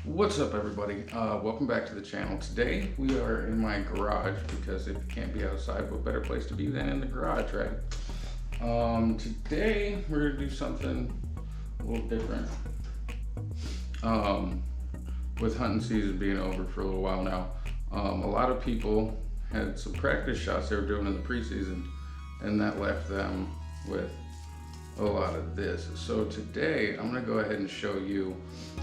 What's up, everybody? Welcome back to the channel. Today we are in my garage because if you can't be outside, what better place to be than in the garage, right? Today we're gonna do something a little different. With hunting season being over for a little while now, a lot of people had some practice shots they were doing in the preseason, and that left them with a lot of this. So today I'm going to go ahead and show you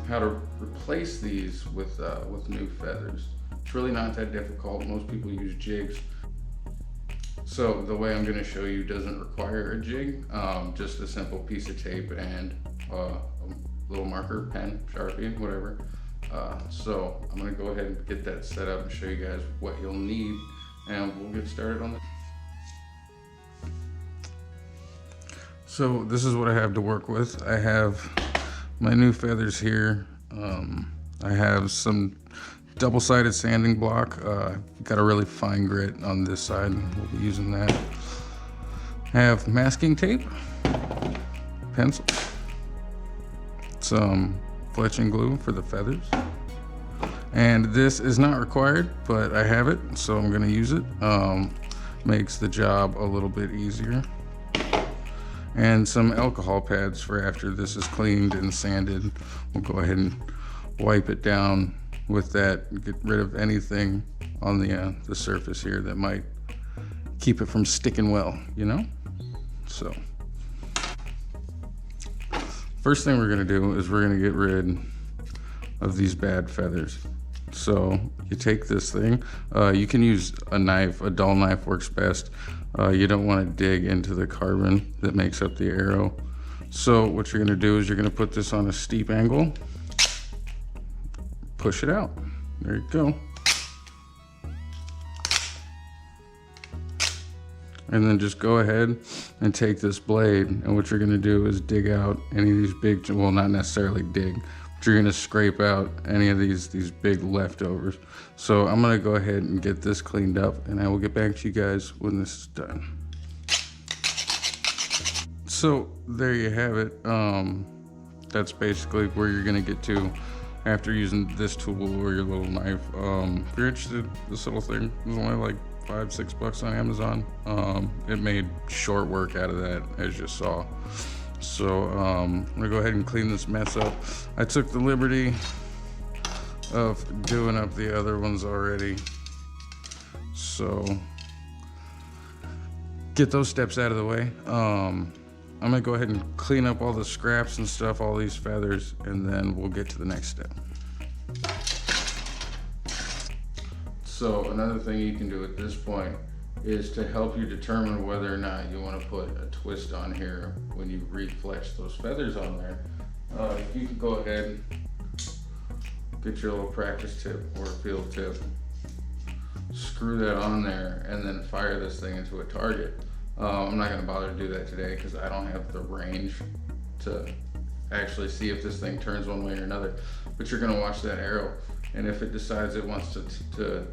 how to replace these with new feathers. It's really not that difficult. Most people use jigs. So the way I'm going to show you doesn't require a jig, just a simple piece of tape and a little marker, pen, Sharpie, whatever. So I'm going to go ahead and get that set up and show you guys what you'll need, and we'll get started on this. So this is what I have to work with. I have my new feathers here. I have some double-sided sanding block. Got a really fine grit on this side. We'll be using that. I have masking tape, pencil, some fletching glue for the feathers. And this is not required, but I have it, so I'm gonna use it. Makes the job a little bit easier. And some alcohol pads for after this is cleaned and sanded. We'll go ahead and wipe it down with that, get rid of anything on the surface here that might keep it from sticking well, you know? So, first thing we're gonna do is we're gonna get rid of these bad feathers. So you take this thing, you can use a knife, a dull knife works best. You don't want to dig into the carbon that makes up the arrow. So what you're going to do is you're going to put this on a steep angle, push it out. There you go. And then just go ahead and take this blade, and what you're going to do is dig out any of these big, well, not necessarily dig, but you're going to scrape out any of these big leftovers. So I'm going to go ahead and get this cleaned up, and I will get back to you guys when this is done. So there you have it. That's basically where you're going to get to after using this tool or your little knife. If you're interested, this little thing is only like $5-6 on Amazon. It made short work out of that, as you saw. So I'm gonna go ahead and clean this mess up. I took the liberty of doing up the other ones already, so get those steps out of the way. I'm gonna go ahead and clean up all the scraps and stuff, all these feathers, and then we'll get to the next step. So another thing you can do at this point is to help you determine whether or not you want to put a twist on here when you refletch those feathers on there. You can go ahead, get your little practice tip or field tip, screw that on there, and then fire this thing into a target. I'm not going to bother to do that today because I don't have the range to actually see if this thing turns one way or another, but you're going to watch that arrow, and if it decides it wants to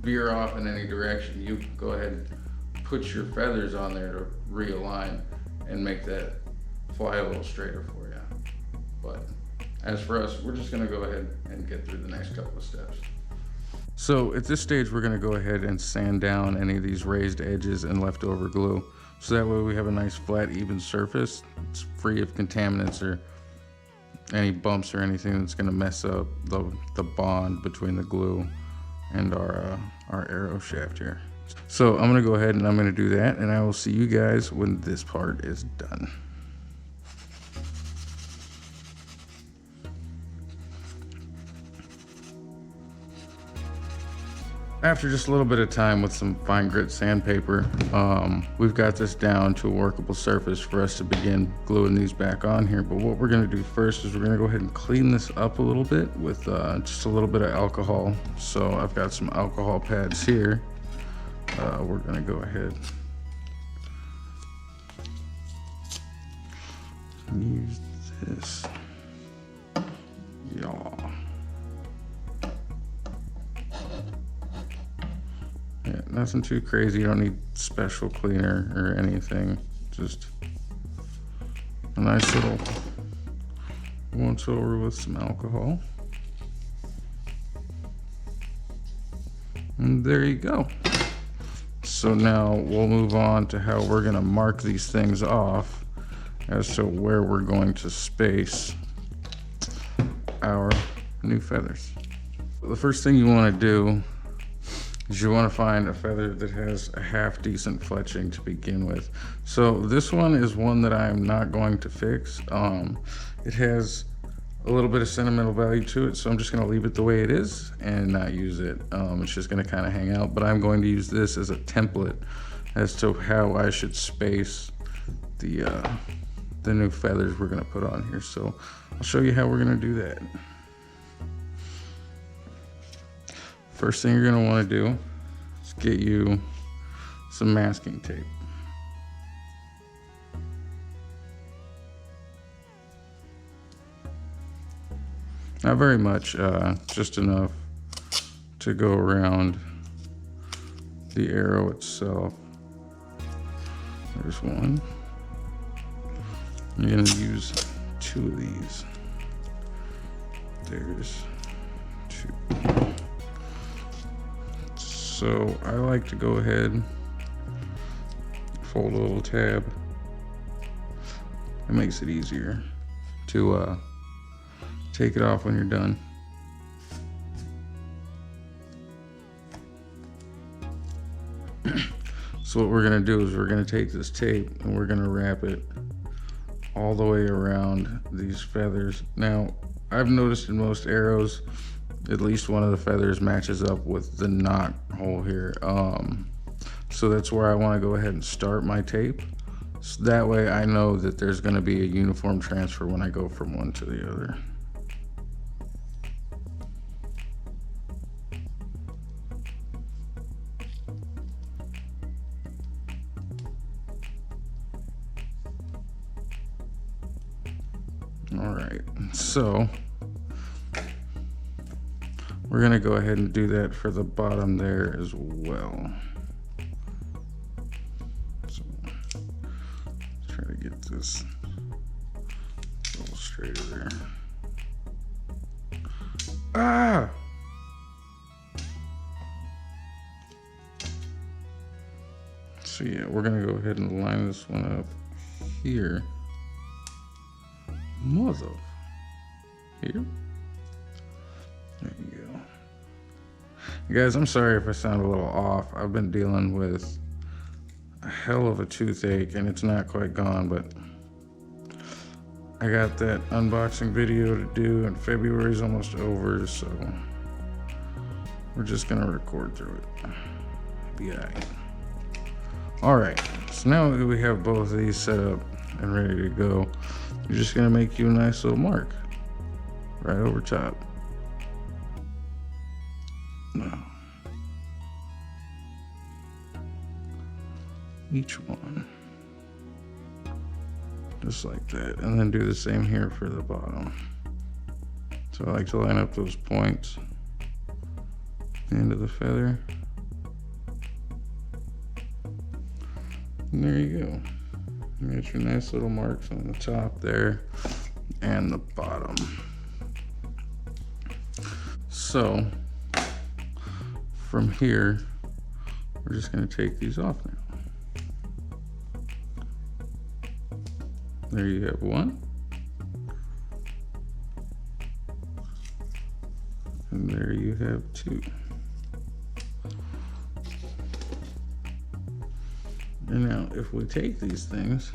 veer off in any direction, you can go ahead and put your feathers on there to realign and make that fly a little straighter for you. But as for us, we're just going to go ahead and get through the next couple of steps. So at this stage, we're going to go ahead and sand down any of these raised edges and leftover glue, so that way we have a nice flat, even surface. It's free of contaminants or any bumps or anything that's going to mess up the bond between the glue and our arrow shaft here. So I'm going to go ahead and I'm going to do that, and I will see you guys when this part is done. After just a little bit of time with some fine grit sandpaper, we've got this down to a workable surface for us to begin gluing these back on here. But what we're going to do first is we're going to go ahead and clean this up a little bit with just a little bit of alcohol. So I've got some alcohol pads here. We're going to go ahead and use this. Y'all. Yeah, nothing too crazy. You don't need special cleaner or anything. Just a nice little once over with some alcohol. And there you go. So now we'll move on to how we're gonna mark these things off as to where we're going to space our new feathers. The first thing you wanna do is you wanna find a feather that has a half decent fletching to begin with. So this one is one that I'm not going to fix. It has a little bit of sentimental value to it, so I'm just gonna leave it the way it is and not use it. It's just gonna kind of hang out, but I'm going to use this as a template as to how I should space the new feathers we're gonna put on here. So I'll show you how we're gonna do that. First thing you're gonna wanna do is get you some masking tape. Not very much, just enough to go around the arrow itself. There's one. You're gonna use 2 of these. There's 2. So I like to go ahead, fold a little tab. It makes it easier to take it off when you're done. So what we're gonna do is we're gonna take this tape and we're gonna wrap it all the way around these feathers. Now, I've noticed in most arrows, at least one of the feathers matches up with the knot hole here. So that's where I wanna go ahead and start my tape. So that way I know that there's gonna be a uniform transfer when I go from one to the other. All right, so we're gonna go ahead and do that for the bottom there as well. So try to get this a little straighter there. Ah! So yeah, we're gonna go ahead and line this one up here. Mother. Here. There you go. Guys, I'm sorry if I sound a little off. I've been dealing with a hell of a toothache and it's not quite gone, but I got that unboxing video to do and February's almost over, so we're just gonna record through it. Be alright. Alright, so now that we have both of these set up and ready to go, you're just gonna make you a nice little mark right over top. Now, each one, just like that, and then do the same here for the bottom. So I like to line up those points at the end of the feather. And there you go. You got your nice little marks on the top there and the bottom. So from here, we're just gonna take these off now. There you have one. And there you have 2. And now if we take these things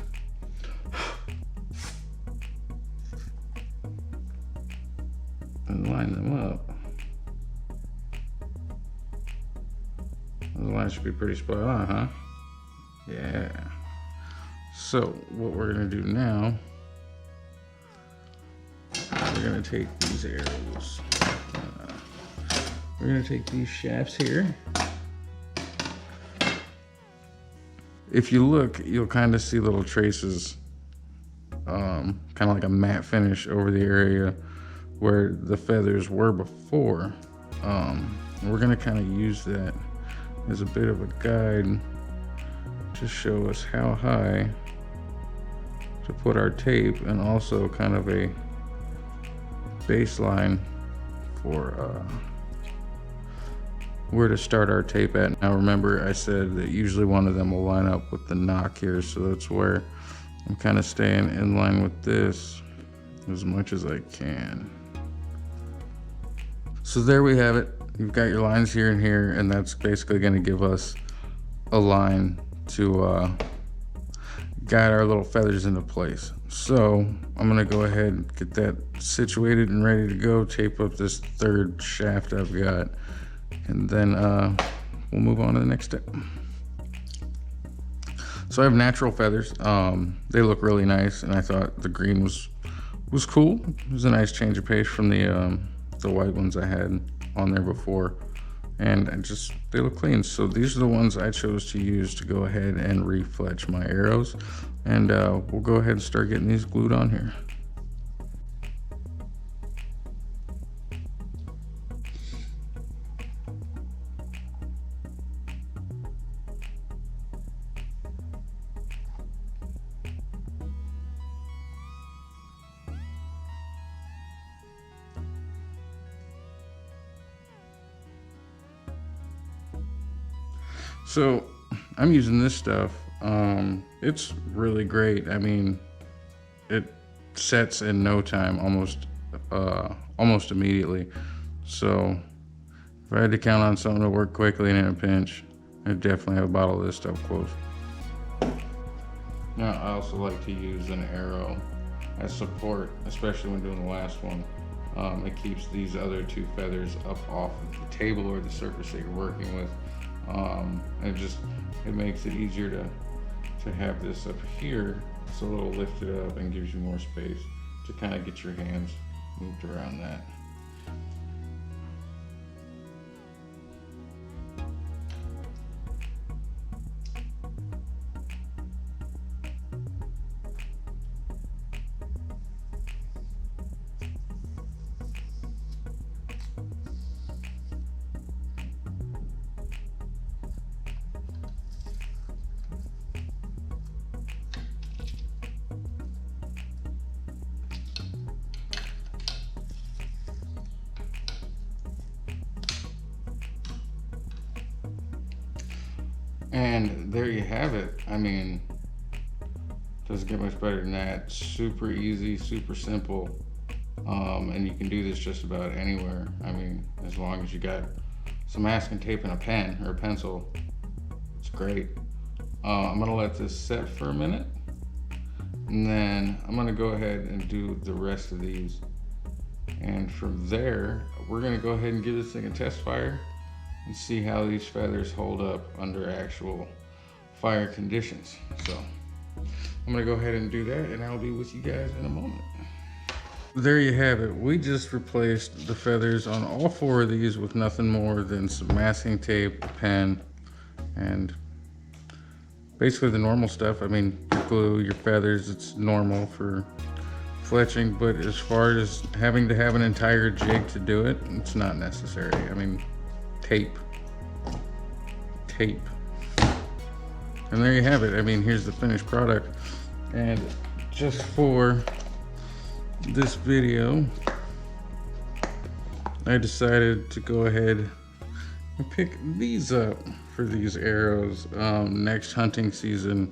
and line them up, the line should be pretty spot on, huh? Yeah. So what we're gonna do now, we're gonna take these arrows. We're gonna take these shafts here. If you look, you'll kind of see little traces, kind of like a matte finish over the area where the feathers were before. We're gonna kind of use that as a bit of a guide to show us how high to put our tape, and also kind of a baseline for where to start our tape at. Now remember, I said that usually one of them will line up with the knock here, so that's where I'm kind of staying in line with this as much as I can. So there we have it. You've got your lines here and here, and that's basically going to give us a line to guide our little feathers into place. So I'm going to go ahead and get that situated and ready to go, tape up this third shaft I've got, and then we'll move on to the next step. So I have natural feathers. They look really nice, and I thought the green was cool. It was a nice change of pace from the white ones I had on there before, and they look clean. So these are the ones I chose to use to go ahead and refletch my arrows, and we'll go ahead and start getting these glued on here. So I'm using this stuff. It's really great. I mean, it sets in no time, almost immediately. So if I had to count on something to work quickly and in a pinch, I'd definitely have a bottle of this stuff close. Now I also like to use an arrow as support, especially when doing the last one. It keeps these other two feathers up off of the table or the surface that you're working with. It makes it easier to have this up here. It's a little lifted up and gives you more space to kind of get your hands moved around that. And there you have it. I mean, doesn't get much better than that. Super easy, super simple. And you can do this just about anywhere. I mean, as long as you got some masking tape and a pen or a pencil, it's great. I'm gonna let this set for a minute, and then I'm gonna go ahead and do the rest of these. And from there, we're gonna go ahead and give this thing a test fire and see how these feathers hold up under actual fire conditions. So I'm gonna go ahead and do that, and I'll be with you guys in a moment. There you have it. We just replaced the feathers on all four of these with nothing more than some masking tape, a pen, and basically the normal stuff. I mean, your glue, your feathers, it's normal for fletching, but as far as having to have an entire jig to do it, it's not necessary. I mean, tape. And there you have it. I mean, here's the finished product. And just for this video, I decided to go ahead and pick these up for these arrows. Next hunting season,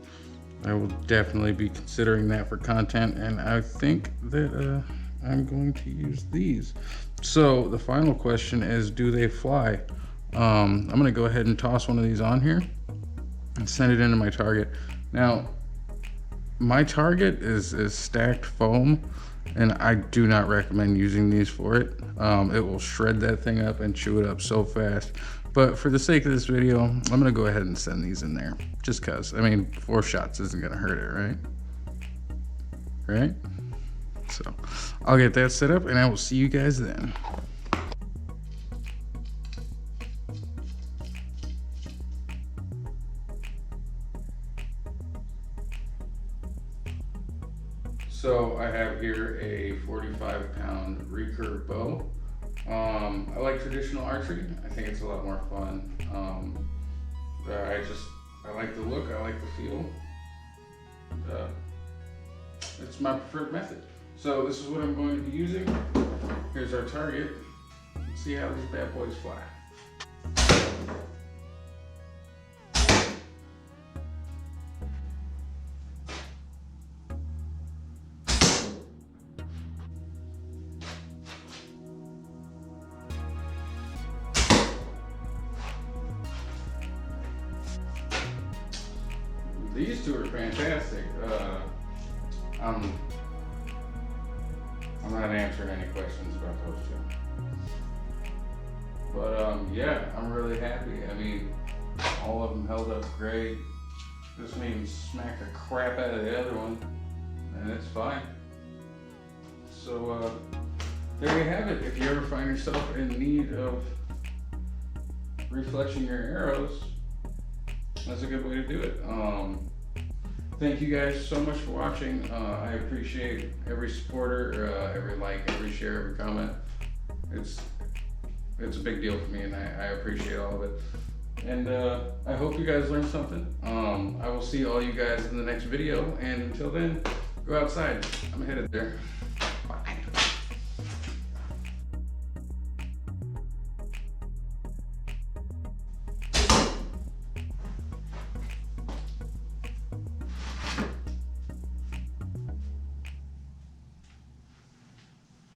I will definitely be considering that for content, and I think that I'm going to use these. So the final question is, do they fly? I'm gonna go ahead and toss one of these on here and send it into my target. Now, my target is stacked foam, and I do not recommend using these for it. It will shred that thing up and chew it up so fast. But for the sake of this video, I'm gonna go ahead and send these in there, just cause. I mean, 4 shots isn't gonna hurt it, right? Right? So I'll get that set up, and I will see you guys then. So I have here a 45-pound recurve bow. I like traditional archery. I think it's a lot more fun. I like the look, I like the feel. It's my preferred method. So this is what I'm going to be using. Here's our target. Let's see how these bad boys fly. these two are fantastic. I'm not answering any questions about those two. But yeah, I'm really happy. I mean, all of them held up great. This made me smack the crap out of the other one, and it's fine. So there you have it. If you ever find yourself in need of refletching your arrows, that's a good way to do it. Thank you guys so much for watching. I appreciate every supporter, every like, every share, every comment. It's a big deal for me, and I appreciate all of it. And I hope you guys learned something. I will see all you guys in the next video, and until then, go outside. I'm headed there.